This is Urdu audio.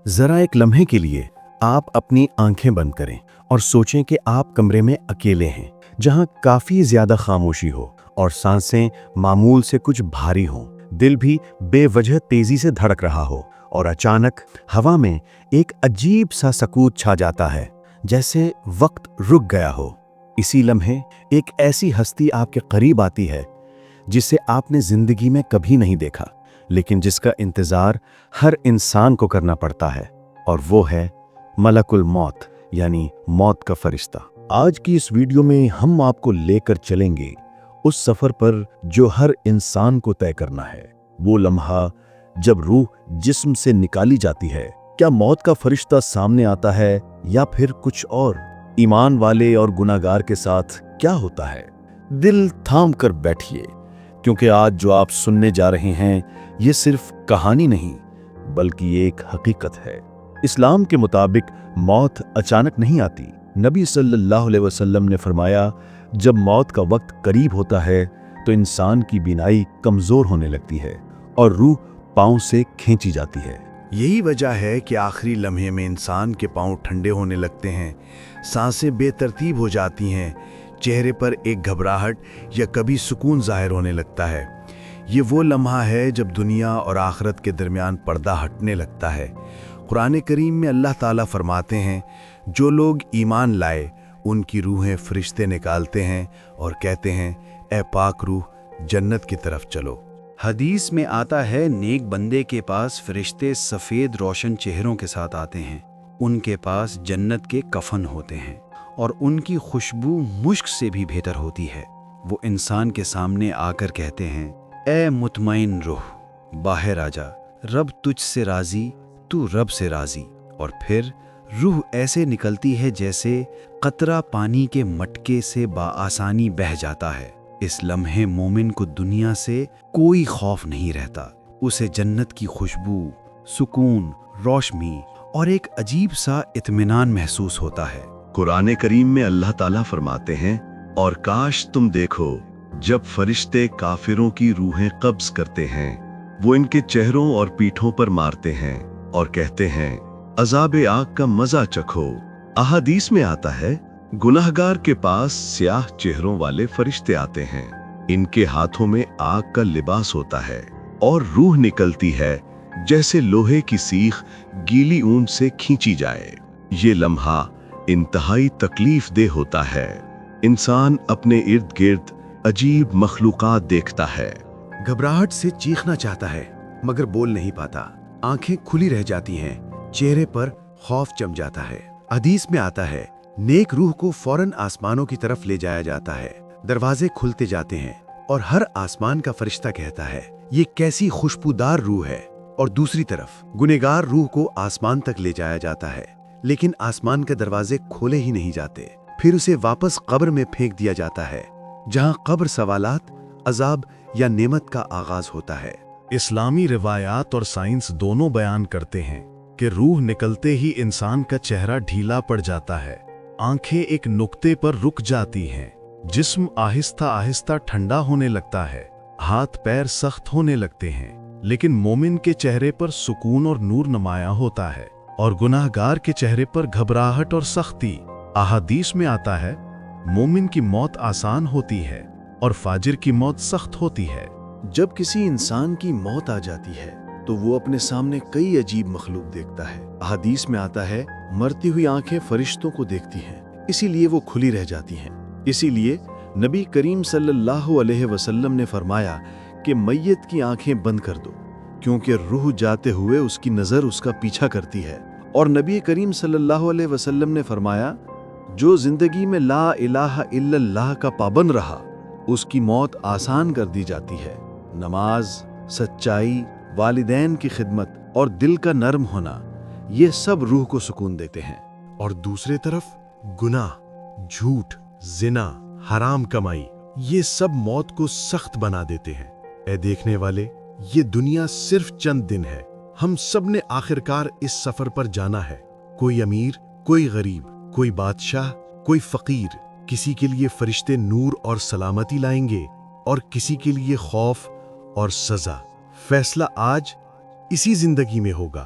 ذرا ایک لمحے کے لیے آپ اپنی آنکھیں بند کریں اور سوچیں کہ آپ کمرے میں اکیلے ہیں، جہاں کافی زیادہ خاموشی ہو اور سانسیں معمول سے کچھ بھاری ہوں، دل بھی بے وجہ تیزی سے دھڑک رہا ہو، اور اچانک ہوا میں ایک عجیب سا سکوت چھا جاتا ہے، جیسے وقت رک گیا ہو۔ اسی لمحے ایک ایسی ہستی آپ کے قریب آتی ہے جسے آپ نے زندگی میں کبھی نہیں دیکھا، لیکن جس کا انتظار ہر انسان کو کرنا پڑتا ہے، اور وہ ہے ملک الموت، یعنی موت کا فرشتہ۔ آج کی اس ویڈیو میں ہم آپ کو لے کر چلیں گے اس سفر پر جو ہر انسان کو طے کرنا ہے، وہ لمحہ جب روح جسم سے نکالی جاتی ہے۔ کیا موت کا فرشتہ سامنے آتا ہے یا پھر کچھ اور؟ ایمان والے اور گناہگار کے ساتھ کیا ہوتا ہے؟ دل تھام کر بیٹھیے، کیونکہ آج جو آپ سننے جا رہے ہیں یہ صرف کہانی نہیں بلکہ ایک حقیقت ہے۔ اسلام کے مطابق موت اچانک نہیں آتی۔ نبی صلی اللہ علیہ وسلم نے فرمایا، جب موت کا وقت قریب ہوتا ہے تو انسان کی بینائی کمزور ہونے لگتی ہے اور روح پاؤں سے کھینچی جاتی ہے۔ یہی وجہ ہے کہ آخری لمحے میں انسان کے پاؤں ٹھنڈے ہونے لگتے ہیں، سانسیں بے ترتیب ہو جاتی ہیں، چہرے پر ایک گھبراہٹ یا کبھی سکون ظاہر ہونے لگتا ہے۔ یہ وہ لمحہ ہے جب دنیا اور آخرت کے درمیان پردہ ہٹنے لگتا ہے۔ قرآن کریم میں اللہ تعالیٰ فرماتے ہیں، جو لوگ ایمان لائے ان کی روحیں فرشتے نکالتے ہیں اور کہتے ہیں، اے پاک روح جنت کی طرف چلو۔ حدیث میں آتا ہے، نیک بندے کے پاس فرشتے سفید روشن چہروں کے ساتھ آتے ہیں، ان کے پاس جنت کے کفن ہوتے ہیں اور ان کی خوشبو مشک سے بھی بہتر ہوتی ہے۔ وہ انسان کے سامنے آ کر کہتے ہیں، اے مطمئن روح باہر آ جا، رب تجھ سے راضی، تو رب سے راضی۔ اور پھر روح ایسے نکلتی ہے جیسے قطرہ پانی کے مٹکے سے بآسانی بہہ جاتا ہے۔ اس لمحے مومن کو دنیا سے کوئی خوف نہیں رہتا، اسے جنت کی خوشبو، سکون، روشنی اور ایک عجیب سا اطمینان محسوس ہوتا ہے۔ قرآن کریم میں اللہ تعالیٰ فرماتے ہیں، اور کاش تم دیکھو جب فرشتے کافروں کی روحیں قبض کرتے ہیں، وہ ان کے چہروں اور پیٹھوں پر مارتے ہیں اور کہتے ہیں، عذاب آگ کا مزہ چکھو۔ احادیث میں آتا ہے، گناہگار کے پاس سیاہ چہروں والے فرشتے آتے ہیں، ان کے ہاتھوں میں آگ کا لباس ہوتا ہے اور روح نکلتی ہے جیسے لوہے کی سیخ گیلی اون سے کھینچی جائے۔ یہ لمحہ انتہائی تکلیف دہ ہوتا ہے۔ انسان اپنے ارد گرد عجیب مخلوقات دیکھتا ہے، گھبراہٹ سے چیخنا چاہتا ہے مگر بول نہیں پاتا، آنکھیں کھلی رہ جاتی ہیں، چہرے پر خوف جم جاتا ہے۔ حدیث میں آتا ہے، نیک روح کو فوراً آسمانوں کی طرف لے جایا جاتا ہے، دروازے کھلتے جاتے ہیں اور ہر آسمان کا فرشتہ کہتا ہے، یہ کیسی خوشبودار روح ہے۔ اور دوسری طرف گنہگار روح کو آسمان تک لے جایا جاتا ہے، لیکن آسمان کے دروازے کھولے ہی نہیں جاتے، پھر اسے واپس قبر میں پھینک دیا جاتا ہے، جہاں قبر سوالات، عذاب یا نعمت کا آغاز ہوتا ہے۔ اسلامی روایات اور سائنس دونوں بیان کرتے ہیں کہ روح نکلتے ہی انسان کا چہرہ ڈھیلا پڑ جاتا ہے، آنکھیں ایک نقطے پر رک جاتی ہیں، جسم آہستہ آہستہ ٹھنڈا ہونے لگتا ہے، ہاتھ پیر سخت ہونے لگتے ہیں، لیکن مومن کے چہرے پر سکون اور نور نمایاں ہوتا ہے، اور گناہگار کے چہرے پر گھبراہٹ اور سختی۔ احادیث میں آتا ہے، مومن کی موت آسان ہوتی ہے اور فاجر کی موت سخت ہوتی ہے۔ جب کسی انسان کی موت آ جاتی ہے تو وہ اپنے سامنے کئی عجیب مخلوق دیکھتا ہے۔ احادیث میں آتا ہے، مرتی ہوئی آنکھیں فرشتوں کو دیکھتی ہیں، اسی لیے وہ کھلی رہ جاتی ہیں۔ اسی لیے نبی کریم صلی اللہ علیہ وسلم نے فرمایا کہ میت کی آنکھیں بند کر دو، کیونکہ روح جاتے ہوئے اس کی نظر اس کا پیچھا کرتی ہے۔ اور نبی کریم صلی اللہ علیہ وسلم نے فرمایا، جو زندگی میں لا الہ الا اللہ کا پابند رہا، اس کی موت آسان کر دی جاتی ہے۔ نماز، سچائی، والدین کی خدمت اور دل کا نرم ہونا، یہ سب روح کو سکون دیتے ہیں۔ اور دوسرے طرف گناہ، جھوٹ، زنا، حرام کمائی، یہ سب موت کو سخت بنا دیتے ہیں۔ اے دیکھنے والے، یہ دنیا صرف چند دن ہے، ہم سب نے آخرکار اس سفر پر جانا ہے۔ کوئی امیر، کوئی غریب، کوئی بادشاہ، کوئی فقیر، کسی کے لیے فرشتے نور اور سلامتی لائیں گے اور کسی کے لیے خوف اور سزا۔ فیصلہ آج اسی زندگی میں ہوگا۔